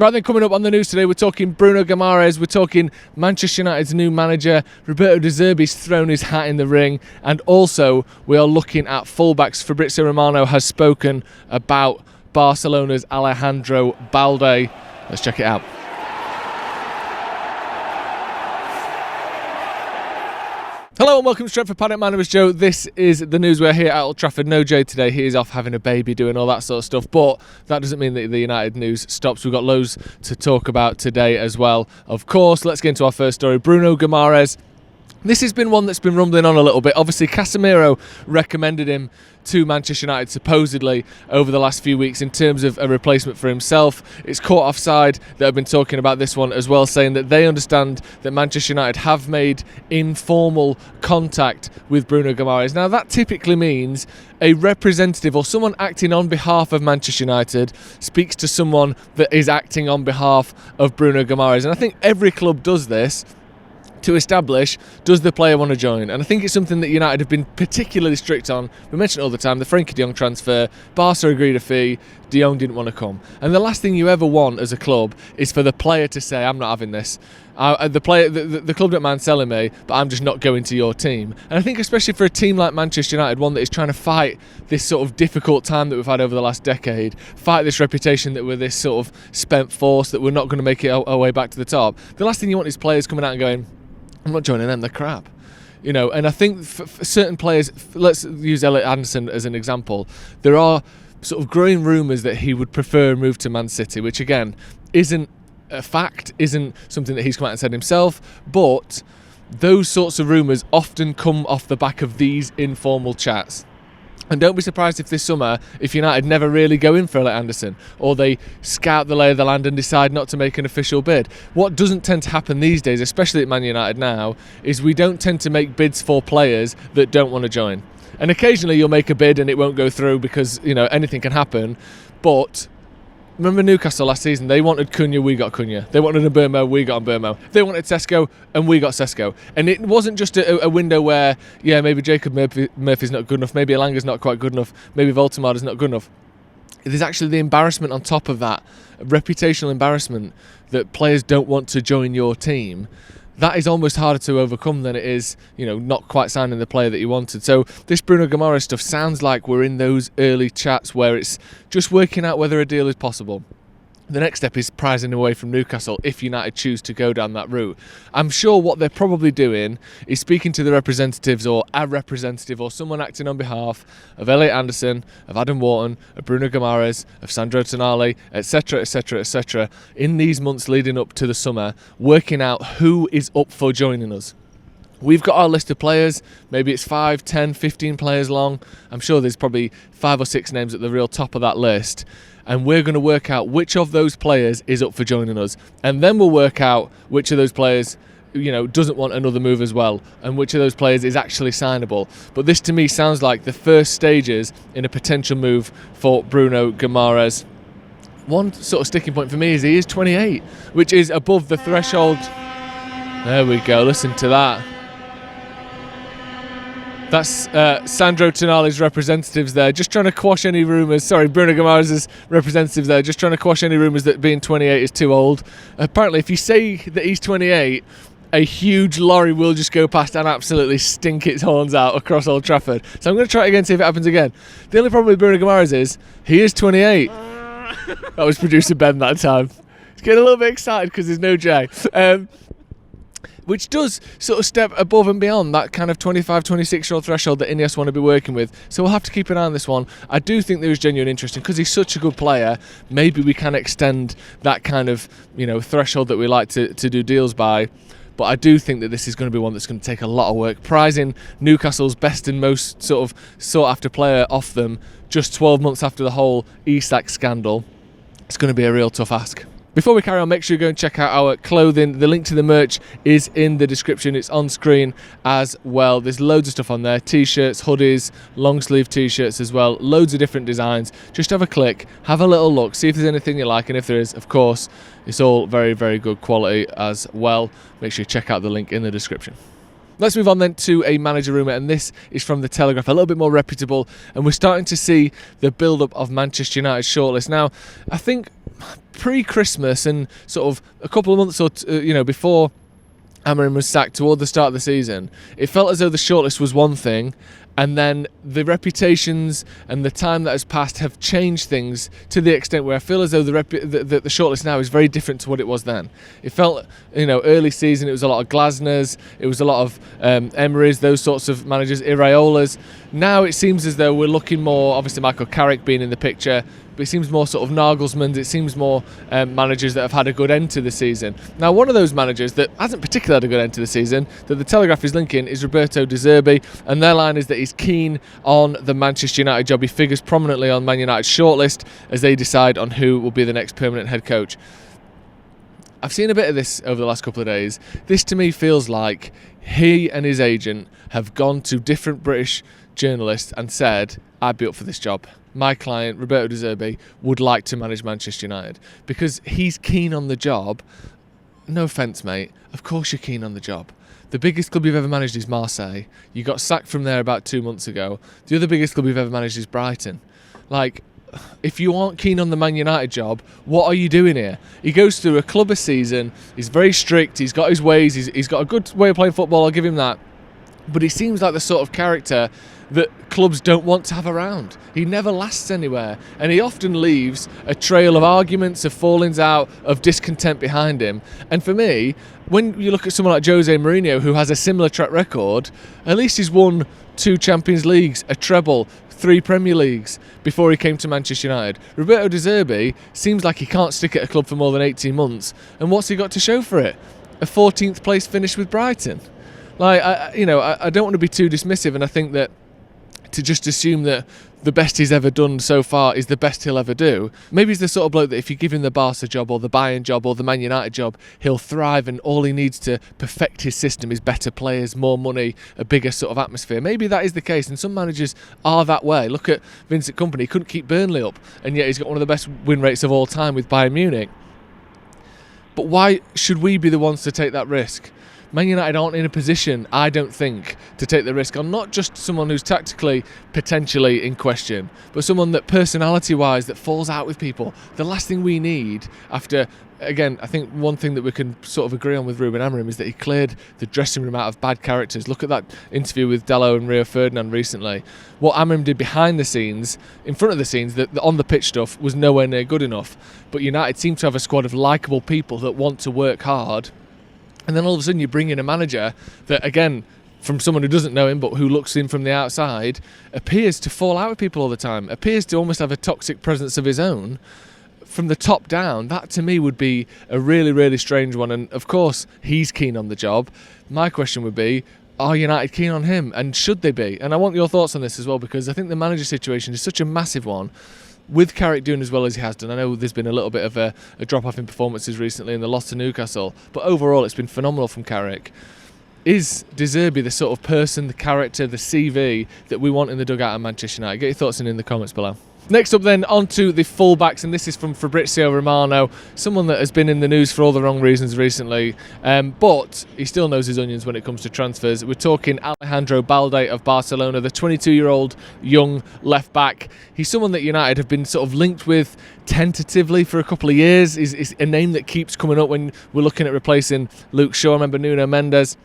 Right then, coming up on the news today, we're talking Bruno Guimarães, we're talking Manchester United's new manager, Roberto De Zerbi's thrown his hat in the ring, and also we are looking at fullbacks. Fabrizio Romano has spoken about Barcelona's Alejandro Balde. Let's check it out. Hello and welcome to Stretford Paddock. My name is Joe. This is the news. We're here at Old Trafford. No Jay today. He is off having a baby, doing all that sort of stuff. But that doesn't mean that the United news stops. We've got loads to talk about today as well. Of course, let's get into our first story. Bruno Guimarães. This has been one that's been rumbling on a little bit. Obviously, Casemiro recommended him to Manchester United supposedly over the last few weeks in terms of a replacement for himself. It's Caught Offside that have been talking about this one as well, saying that they understand that Manchester United have made informal contact with Bruno Guimarães. Now, that typically means a representative or someone acting on behalf of Manchester United speaks to someone that is acting on behalf of Bruno Guimarães. And I think every club does this to establish, does the player want to join? And I think it's something that United have been particularly strict on. We mention it all the time, the Frenkie de Jong transfer. Barca agreed a fee, de Jong didn't want to come. And the last thing you ever want as a club is for the player to say, I'm not having this. The club don't mind selling me, but I'm just not going to your team. And I think especially for a team like Manchester United, one that is trying to fight this sort of difficult time that we've had over the last decade, fight this reputation that we're this sort of spent force, that we're not going to make it our way back to the top. The last thing you want is players coming out and going, I'm not joining them, they're crap. You know, and I think for certain players, let's use Elliot Anderson as an example, there are sort of growing rumours that he would prefer a move to Man City, which again isn't a fact, isn't something that he's come out and said himself, but those sorts of rumours often come off the back of these informal chats. And don't be surprised if this summer, if United never really go in for Elliot Anderson, or they scout the lay of the land and decide not to make an official bid. What doesn't tend to happen these days, especially at Man United now, is we don't tend to make bids for players that don't want to join. And occasionally you'll make a bid and it won't go through because, you know, anything can happen. But remember Newcastle last season? They wanted Cunha, we got Cunha. They wanted Mbeumo, we got Mbeumo. They wanted Sesko, and we got Sesko. And it wasn't just a window where, yeah, maybe Jacob Murphy's not good enough, maybe Elanga's not quite good enough, maybe Voltemada's not good enough. There's actually the embarrassment on top of that, reputational embarrassment that players don't want to join your team. That is almost harder to overcome than it is, you know, not quite signing the player that you wanted. So this Bruno Guimarães stuff sounds like we're in those early chats where it's just working out whether a deal is possible. The next step is prizing away from Newcastle if United choose to go down that route. I'm sure what they're probably doing is speaking to the representatives or a representative or someone acting on behalf of Elliot Anderson, of Adam Wharton, of Bruno Guimarães, of Sandro Tonali, etc, etc, etc, in these months leading up to the summer, working out who is up for joining us. We've got our list of players, maybe it's 5, 10, 15 players long. I'm sure there's probably 5 or 6 names at the real top of that list. And we're going to work out which of those players is up for joining us. And then we'll work out which of those players, you know, doesn't want another move as well, and which of those players is actually signable. But this to me sounds like the first stages in a potential move for Bruno Guimarães. One sort of sticking point for me is he is 28, which is above the threshold. There we go, listen to that. That's Sandro Tonali's representatives there, just trying to quash any rumours. Sorry, Bruno Guimarães' representatives there, just trying to quash any rumours that being 28 is too old. Apparently, if you say that he's 28, a huge lorry will just go past and absolutely stink its horns out across Old Trafford. So I'm going to try it again, see if it happens again. The only problem with Bruno Guimarães is he is 28. That was producer Ben that time. He's getting a little bit excited because there's no J. Which does sort of step above and beyond that kind of 25, 26-year-old threshold that Ineos want to be working with. So we'll have to keep an eye on this one. I do think there is genuine interest, and because he's such a good player, maybe we can extend that kind of, you know, threshold that we like to do deals by. But I do think that this is going to be one that's going to take a lot of work. Prizing Newcastle's best and most sort of sought-after player off them just 12 months after the whole Isak scandal, it's going to be a real tough ask. Before we carry on, make sure you go and check out our clothing. The link to the merch is in the description. It's on screen as well. There's loads of stuff on there. T-shirts, hoodies, long sleeve T-shirts as well. Loads of different designs. Just have a click, have a little look, see if there's anything you like. And if there is, of course, it's all very, very good quality as well. Make sure you check out the link in the description. Let's move on then to a manager rumour, and this is from the Telegraph, a little bit more reputable, and we're starting to see the build-up of Manchester United's shortlist. Now, I think pre-Christmas and sort of a couple of months or before Amorim was sacked toward the start of the season, it felt as though the shortlist was one thing, and then the reputations and the time that has passed have changed things to the extent where I feel as though the shortlist now is very different to what it was then. It felt, early season, it was a lot of Glasners, it was a lot of Emerys, those sorts of managers, Iraolas. Now it seems as though we're looking more, obviously Michael Carrick being in the picture, but it seems more sort of Nagelsmann, it seems more managers that have had a good end to the season. Now, one of those managers that hasn't particularly had a good end to the season, that the Telegraph is linking, is Roberto De Zerbi, and their line is that he's keen on the Manchester United job. He figures prominently on Man United's shortlist as they decide on who will be the next permanent head coach. I've seen a bit of this over the last couple of days. This to me feels like he and his agent have gone to different British journalists and said, I'd be up for this job. My client, Roberto De Zerbi, would like to manage Manchester United because he's keen on the job. No offence, mate. Of course you're keen on the job. The biggest club you've ever managed is Marseille. You got sacked from there about 2 months ago. The other biggest club you've ever managed is Brighton. Like, if you aren't keen on the Man United job, what are you doing here? He goes through a club a season. He's very strict. He's got his ways. He's got a good way of playing football. I'll give him that. But he seems like the sort of character that clubs don't want to have around. He never lasts anywhere, and he often leaves a trail of arguments, of fallings out, of discontent behind him. And for me, when you look at someone like Jose Mourinho, who has a similar track record, at least he's won 2 Champions Leagues, a treble, 3 Premier Leagues before he came to Manchester United. Roberto De Zerbi seems like he can't stick at a club for more than 18 months, and what's he got to show for it? A 14th place finish with Brighton. Like, I don't want to be too dismissive, and I think that to just assume that the best he's ever done so far is the best he'll ever do. Maybe he's the sort of bloke that if you give him the Barca job or the Bayern job or the Man United job, he'll thrive, and all he needs to perfect his system is better players, more money, a bigger sort of atmosphere. Maybe that is the case, and some managers are that way. Look at Vincent Kompany. He couldn't keep Burnley up, and yet he's got one of the best win rates of all time with Bayern Munich. But why should we be the ones to take that risk? Man United aren't in a position, I don't think, to take the risk on not just someone who's tactically potentially in question, but someone that personality-wise that falls out with people. The last thing we need after, again, I think one thing that we can sort of agree on with Ruben Amorim is that he cleared the dressing room out of bad characters. Look at that interview with Dalot and Rio Ferdinand recently. What Amorim did behind the scenes, in front of the scenes, the on the pitch stuff was nowhere near good enough. But United seem to have a squad of likeable people that want to work hard. And then all of a sudden you bring in a manager that, again, from someone who doesn't know him but who looks in from the outside, appears to fall out with people all the time, appears to almost have a toxic presence of his own. From the top down, that to me would be a really, really strange one. And of course, he's keen on the job. My question would be, are United keen on him? And should they be? And I want your thoughts on this as well, because I think the manager situation is such a massive one. With Carrick doing as well as he has done, I know there's been a little bit of a drop-off in performances recently in the loss to Newcastle, but overall it's been phenomenal from Carrick. Is De Zerbi the sort of person, the character, the CV that we want in the dugout at Manchester United? Get your thoughts in the comments below. Next up then, on to the fullbacks, and this is from Fabrizio Romano, someone that has been in the news for all the wrong reasons recently, but he still knows his onions when it comes to transfers. We're talking Alejandro Balde of Barcelona, the 22-year-old young left-back. He's someone that United have been sort of linked with tentatively for a couple of years. He's a name that keeps coming up when we're looking at replacing Luke Shaw. I remember Nuno Mendes.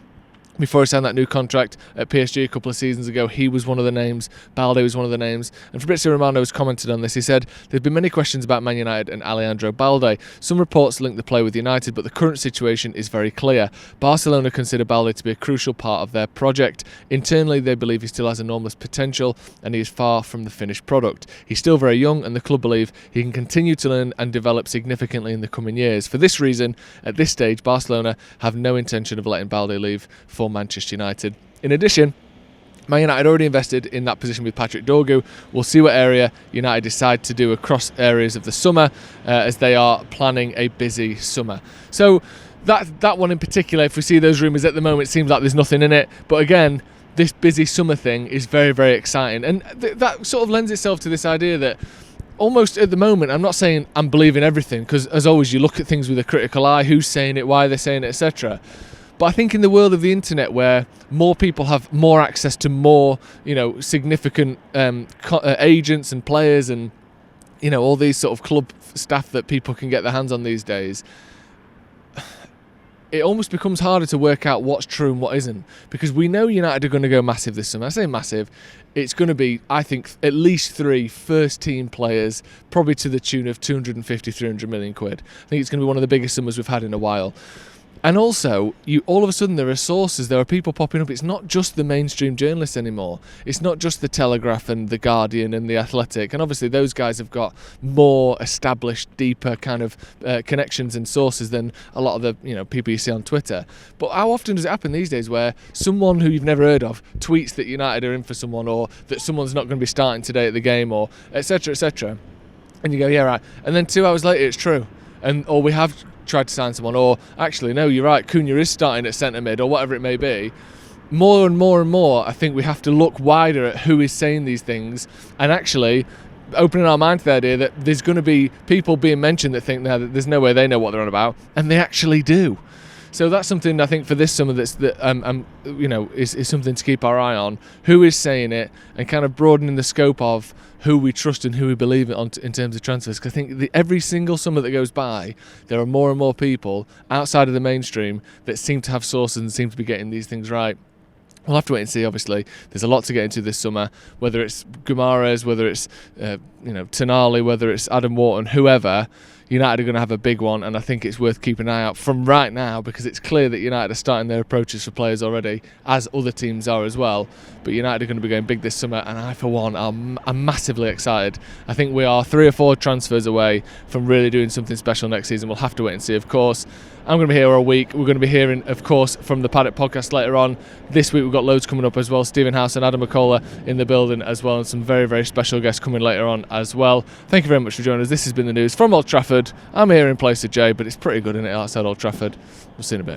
Before he signed that new contract at PSG a couple of seasons ago, he was one of the names. Balde was one of the names. And Fabrizio Romano has commented on this. He said, "There have been many questions about Man United and Alejandro Balde. Some reports link the play with United, but the current situation is very clear. Barcelona consider Balde to be a crucial part of their project. Internally, they believe he still has enormous potential, and he is far from the finished product. He's still very young, and the club believe he can continue to learn and develop significantly in the coming years. For this reason, at this stage, Barcelona have no intention of letting Balde leave for Manchester United." In addition, Man United already invested in that position with Patrick Dorgu. We'll see what area United decide to do across areas of the summer as they are planning a busy summer. So that one in particular, if we see those rumours at the moment, it seems like there's nothing in it. But again, this busy summer thing is very, very exciting. And that sort of lends itself to this idea that almost at the moment, I'm not saying I'm believing everything, because as always you look at things with a critical eye, who's saying it, why they're saying it, etc. But I think in the world of the internet, where more people have more access to more, significant agents and players and all these sort of club staff that people can get their hands on these days, it almost becomes harder to work out what's true and what isn't, because we know United are going to go massive this summer. I say massive, it's going to be, I think, at least 3 first team players, probably to the tune of 250, 300 million quid. I think it's going to be one of the biggest summers we've had in a while. And also, all of a sudden there are sources, there are people popping up. It's not just the mainstream journalists anymore. It's not just the Telegraph and the Guardian and the Athletic. And obviously those guys have got more established, deeper kind of connections and sources than a lot of the people you see on Twitter. But how often does it happen these days where someone who you've never heard of tweets that United are in for someone, or that someone's not going to be starting today at the game, or etc., etc. And you go, yeah, right. And then 2 hours later it's true. Or we have tried to sign someone, or actually no, you're right, Cunha is starting at centre mid, or whatever it may be. More and more I think we have to look wider at who is saying these things, and actually opening our mind to the idea that there's going to be people being mentioned that think now that there's no way they know what they're on about, and they actually do. So that's something I think for this summer is something to keep our eye on. Who is saying it, and kind of broadening the scope of who we trust and who we believe in terms of transfers. Because I think every single summer that goes by, there are more and more people outside of the mainstream that seem to have sources and seem to be getting these things right. We'll have to wait and see, obviously. There's a lot to get into this summer, whether it's Guimarães, whether it's Tonali, whether it's Adam Wharton, whoever. United are going to have a big one, and I think it's worth keeping an eye out from right now, because it's clear that United are starting their approaches for players already, as other teams are as well. But United are going to be going big this summer, and I, for one, am massively excited. I think we are 3 or 4 transfers away from really doing something special next season. We'll have to wait and see, of course. I'm going to be here all week. We're going to be hearing, of course, from the Paddock podcast later on. This week we've got loads coming up as well. Stephen House and Adam McCullough in the building as well, and some very, very special guests coming later on as well. Thank you very much for joining us. This has been the news from Old Trafford. I'm here in place of Jay, but it's pretty good, isn't it, outside Old Trafford. We'll see you in a bit.